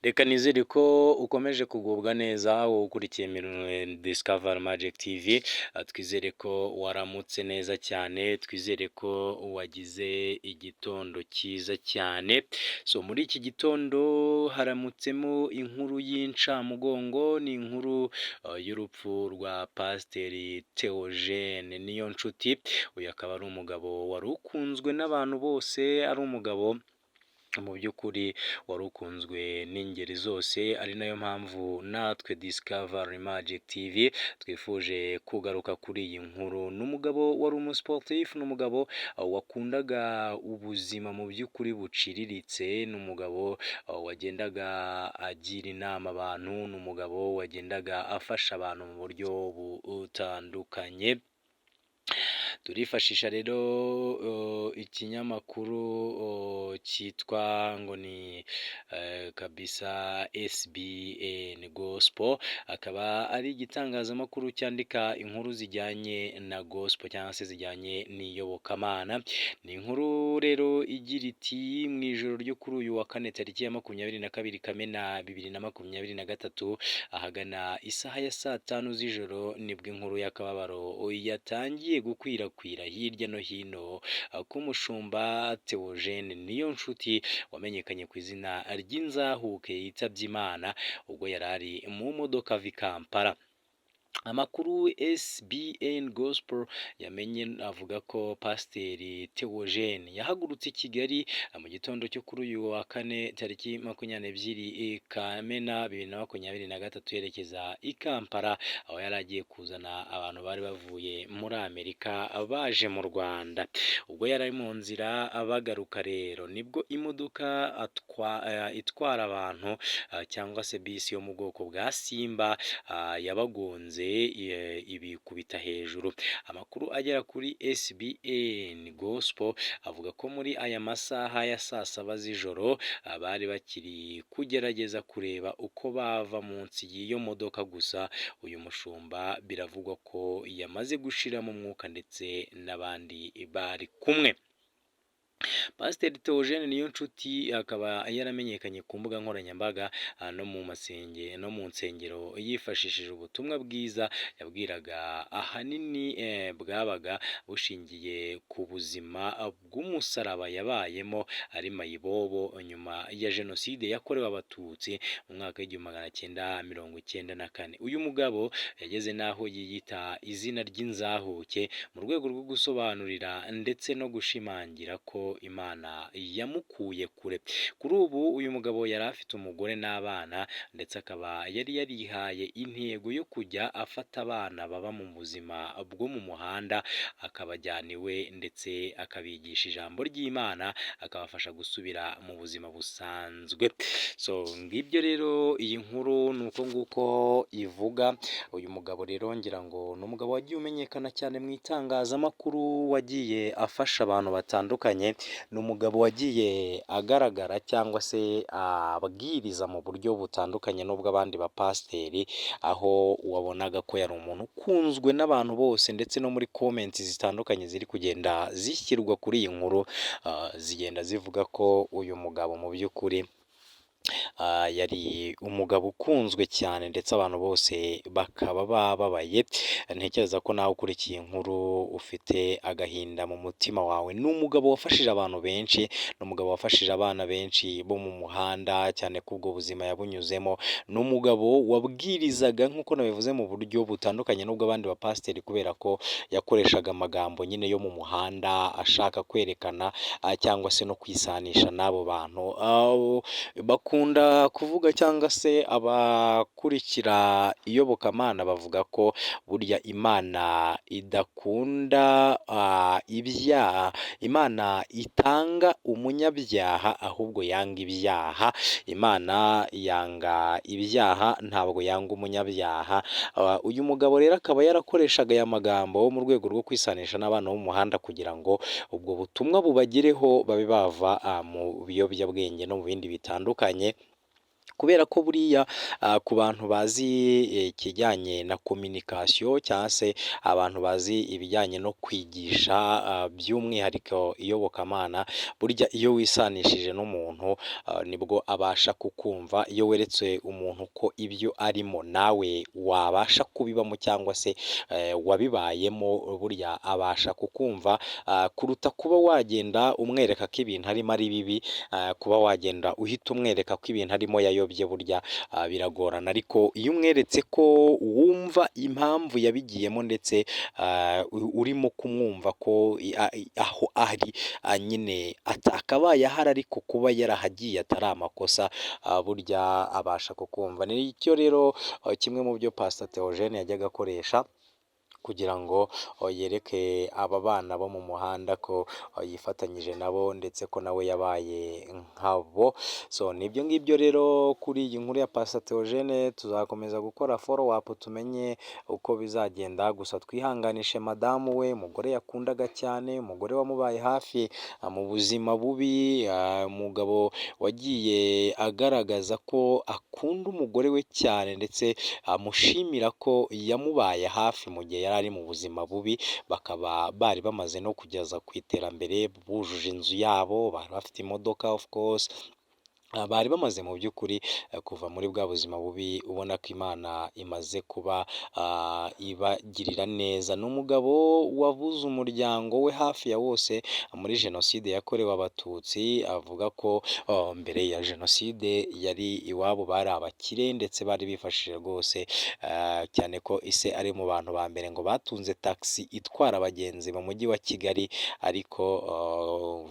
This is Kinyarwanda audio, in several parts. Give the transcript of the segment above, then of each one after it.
Reka nizere ko ukomeje kugubwa neza wowe ukurikiye Discover Magic TV, twizere ko waramutse neza cyane, twizere ko wagize igitondo cyiza cyane, muri iki gitondo haramutsemo inkuru y'incamugongo, ni inkuru y'urupfu rwa Pasiteri Theogene Niyonshuti, uyu akaba ari umugabo wari ukunzwe n'abantu bose, ari umugabo mu by'ukuri wari ukunzwe n'ingeri zose, ari nayo mpamvu natwe Discover Magic TV twifuje kugaruka kuri iyi nkuru. Ni umugabo wari umusiporutifu, ni umugabo wakundaga ubuzima mu by'ukuri buciriritse, ni umugabo wagendaga agira inama abantu, ni umugabo wagendaga afasha abantu mu buryo butandukanye. Turifashisha rero ikinyamakuru cyitwa ngo ni kabisa SBN Gospel, akaba ari igitangazamakuru cyandika inkuru zijyanye na gospel cyangwa se zijyanye n'iyobokamana. Ni inkuru rero igira iti mu ijoro ryo kuri uyu wa kane tariki ya 22 Kamena 2023 ahagana isaha ya saa 5 z'ijoro nibwo inkuru y'akababaro yatangiye gukwirakwira hirya no hino k'umushumba Theogene Niyonshuti wamenyekanye ku izina ry'inzahuke yitabye Imana ubwo yari ari mu modoka ava i Kampala. Amakuru SBN Gospel yamenye avuga ko Pasiteri Theogene yahagurutse i Kigali mu gitondo cyo kuri uyu wa kane tariki 22 Kamena 2023 yerekeza i Kampala, aho yari agiye kuzana abantu bari bavuye muri Amerika baje mu Rwanda. Ubwo yari ari mu nzira bagaruka rero nibwo imodoka itwara abantu cyangwa se bisi yo mu bwoko bwa Simba yabagonze ibikubita hejuru. Amakuru agera kuri SBN Gospel avuga ko muri aya masaha ya saa 7 z'ijoro bari bakiri kugerageza kureba uko bava munsi y'iyo modoka, gusa uyu mushumba biravugwa ko yamaze gushira mu mwuka ndetse n'abandi bari kumwe. Pasiteri Theogene Niyonshuti akaba yaramenyekanye ku mbuga nkoranyambaga no mu nsengero yifashishije ubutumwa bwiza yabwiraga, ahanini bwabaga bushingiye ku buzima bw'umusaraba yabayemo ari mayibobo nyuma ya Jenoside yakorewe Abatutsi mu mwaka w'1994. Uyu mugabo yageze n'aho yiyita izina ry'inzahuke mu rwego rwo gusobanurira ndetse no gushimangira ko Imana yamukuye kure. Kuri ubu uyu mugabo yari afite umugore n'abana ndetse akaba yari yarihaye intego yo kujya afata abana baba mu buzima bwo mu muhanda akabajyana iwe ndetse akabigisha ijambo ry'Imana, akabafasha gusubira mu buzima busanzwe. Ngibyo rero iyi nkuru ni uko nguko ivuga. Uyu mugabo rero ngira ngo ni umugabo wagiye umenyekana cyane mu itangazamakuru, wagiye afasha abantu batandukanye, ni umugabo wagiye agaragara cyangwa se abwiriza mu buryo butandukanye n'ubwo abandi bapasiteri, aho wabonaga ko yari umuntu ukunzwe n'abantu bose ndetse no muri comments zitandukanye ziri kugenda zishyirwa kuri iyi nkuru zigenda zivuga ko uyu mugabo mu by'ukuri yari umugabo ukunzwe cyane ndetse abantu bose bakaba bababaye. Ntekereza ko nawe ukurikiye inkuru ufite agahinda mu mutima wawe. Ni umugabo wafashije abantu benshi, ni umugabo wafashije abana benshi bo mu muhanda cyane ko ubwo buzima yabunyuzemo. Ni umugabo wabwirizaga nk'uko nabivuze mu buryo butandukanye n'ubwo abandi bapasiteri, kubera ko yakoreshaga amagambo nyine yo mu muhanda ashaka kwerekana cyangwa se no kwisanisha n'abo bantu bakunda kuvuga, cyangwa se abakurikira iyobokamana bavuga ko burya Imana idakunda ibyaha, Imana itanga umunyabyaha ahubwo yanga ibyaha. Imana yanga ibyaha ntabwo yanga umunyabyaha. Uyu mugabo rero akaba yarakoreshaga aya magambo mu rwego rwo kwisanisha n'abana bo mu muhanda kugira ngo ubwo butumwa bubagereho babe bava mu biyobyabwenge no mu bindi bitandukanye. kubera ko buriya ku bantu bazi ikijyanye na communication cyangwa se abantu bazi ibijyanye no kwigisha by'umwihariko iyobokamana, burya iyo wisanishije n'umuntu nibwo abasha kukumva, iyo weretse umuntu ko ibyo arimo nawe wabasha kubibamo cyangwa se wabibayemo, burya abasha kukumva kuruta kuba wagenda umwereka ko ibintu arimo ari bibi, kuba wagenda uhita umwereka ko ibintu arimo yayobye burya biragorana, ariko iyo umweretse ko wumva impamvu yabigiyemo ndetse urimo kumwumva ko aho ari nyine atakabaye ahari, ariko kuba yarahagiye atari amakosa, burya abasha kukumva. Nicyo rero kimwe mu byo Pastor Theogene yajyaga akoresha kugira ngo yereke aba bana bo mu muhanda ko yifatanyije nabo ndetse ko nawe yabaye nkabo. So nibyo ngibyo rero kuri iyi nkuru ya Pastor Theogene, tuzakomeza gukora follow up tumenye uko bizagenda, gusa twihanganishe madamu we, umugore yakundaga cyane, umugore wamubaye hafi mu buzima bubi, umugabo wagiye agaragaza ko akunda umugore we cyane ndetse amushimira ko yamubaye hafi mu gihe ari mu buzima bubi, bakaba bari bamaze no kugeza ku iterambere, bujuje inzu yabo, bari bafite imodoka of course, bari bamaze mu by'ukuri kuva muri bwa buzima bubi, ubona ko Imana imaze kuba ibagirira neza. Ni umugabo wabuze umuryango we hafi ya wose muri jenoside yakorewe abatutsi, avuga ko mbere ya jenoside yari iwabo bari abakire ndetse bari bifashije rwose, cyane ko ise ari mu bantu ba mbere ngo batunze taxi itwara abagenzi mu mujyi wa Kigali, ariko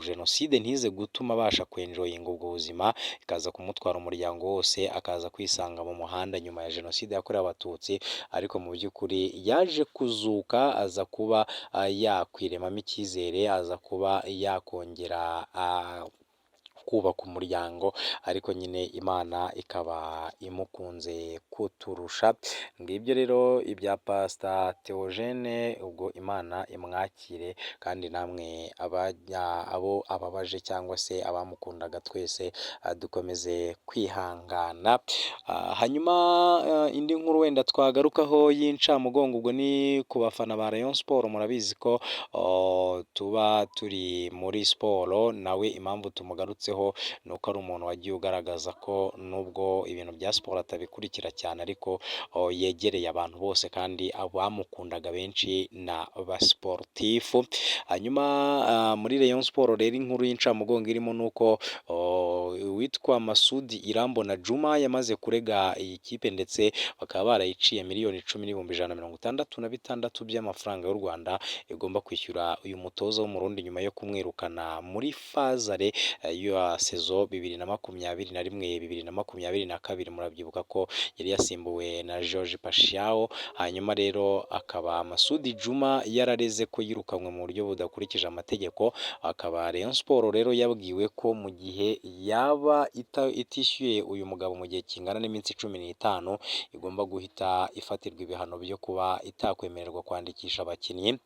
jenoside ntize gutuma abasha kwenjoyinga ubwo buzima, ikaza kumutwara umuryango wose, akaza kwisanga mu muhanda nyuma ya jenoside yakorewe abatutsi, ariko mu by'ukuri yaje kuzuka, aza kuba yakwiremamo icyizere, aza kuba yakongera kubaka umuryango, ariko nyine Imana ikaba imukunze kuturusha. Ngibyo rero ibya Pastor Theogene, ubwo Imana imwakire, kandi namwe abo ababaje cyangwa se abamukundaga twese dukomeze kwihangana. Hanyuma indi nkuru wenda twagarukaho y'incamugongo, ubwo ni ku bafana ba Rayon Sport. Murabizi ko tuba turi muri siporo, nawe impamvu tumugarutseho ni uko ari umuntu wagiye ugaragaza ko nubwo ibintu bya siporo atabikurikira cyane, ariko yegereye abantu bose, kandi abamukundaga benshi na basportifu. Hanyuma muri Rayon Sport rero inkuru y'incamugongo irimo nuko uwitwa Masudi Irambona Juma yamaze kurega iyi kipe, ndetse bakaba barayiciye miliyoni 10,166 by'amafaranga y'u Rwanda igomba kwishyura uyu mutoza w'umurundi nyuma yo kumwirukana muri fazare ya sezo 2021-2022. Murabyibuka ko yari yasimbuwe na George Pashiao. Hanyuma rero akaba Masudi Juma yarareze ko yirukanwe mu buryo budakurikije amategeko, akaba Rayon Sport rero yabwiwe ko mu gihe yaba itishyuye uyu mugabo mu gihe kingana n'iminsi 15 igomba guhita ifatirwa ibihano byo kuba itakwemererwa kwandikisha abakinnyi.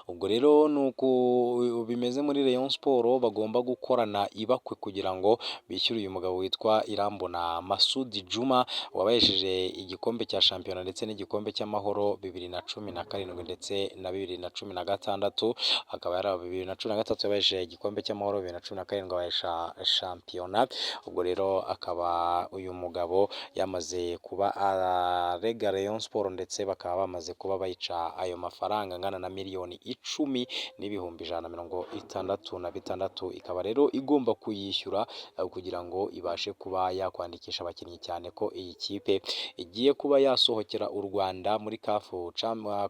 Ubwo rero nuko bimeze muri Rayon Sport, bagomba gukorana ibakwe kugira ngo bishyure uyu mugabo witwa Irambona Masudi Juma, wabahesheje igikombe cya shampiyona ndetse n'igikombe cy'amahoro 2017 ndetse na 2016. Akaba yari 2013 yabahesheje igikombe cy'amahoro, 2017 abahesha shampiyona. Ubwo rero akaba uyu mugabo yamaze kuba arega Rayon Sport, ndetse bakaba bamaze kuba bayica ayo mafaranga angana na miliyoni 10,166. Ikaba rero igomba kuyishyura kugira ngo ibashe kuba yakwandikisha abakinnyi, cyane ko iyi kipe igiye kuba yasohokera u Rwanda muri CAF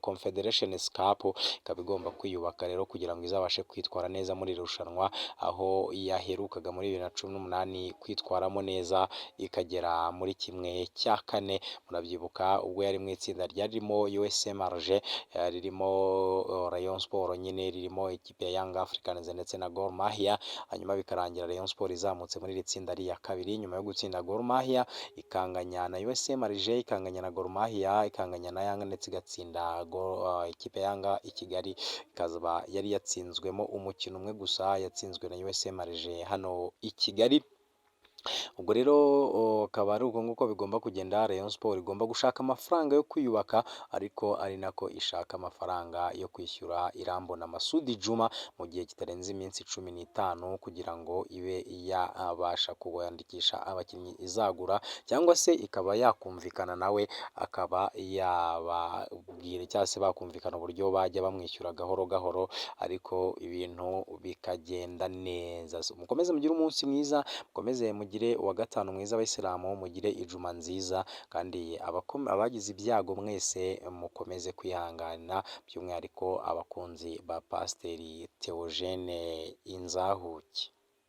Confederations Cup. Ikaba igomba kwiyubaka rero kugira ngo izabashe kwitwara neza muri irushanwa, aho yaherukaga muri 2018 kwitwaramo neza ikagera muri 1/4. Murabyibuka ubwo yari mu itsinda ryarimo USM Alger, ririmo Rayon Sport, nyine ririmo ikipe ya Young Africans ndetse na Gor Mahia. Hanyuma bikarangira Rayon Sport izamutse muri iri tsinda ari iya kabiri, nyuma yo gutsinda Gor Mahia, ikanganya na USM Alger, ikanganya na Gor Mahia, ikanganya na Yanga, ndetse igatsinda ikipe ya Yanga i Kigali. Ikazaba yari yatsinzwemo umukino umwe gusa, yatsinzwe na USM Alger hano i Kigali. ubwo rero akaba ari uko nguko bigomba kugenda. Rayon Sport igomba gushaka amafaranga yo kwiyubaka, ariko ari nako ishaka amafaranga yo kwishyura Irambona Masudi Djuma mu gihe kitarenze iminsi 15 kugira ngo ibe yabasha kwandikisha abakinnyi izagura, cyangwa se ikaba yakumvikana nawe akaba yababwira cyangwa se bakumvikana uburyo bajya bamwishyura gahoro gahoro, ariko ibintu bikagenda neza. Mukomeze mugire umunsi mwiza, mukomeze mugire uwa gatanu mwiza, abayisilamu mugire ijuma nziza, kandi abagize ibyago mwese mukomeze kwihangana, by'umwihariko abakunzi ba Pasiteri Theogene Inzahuke.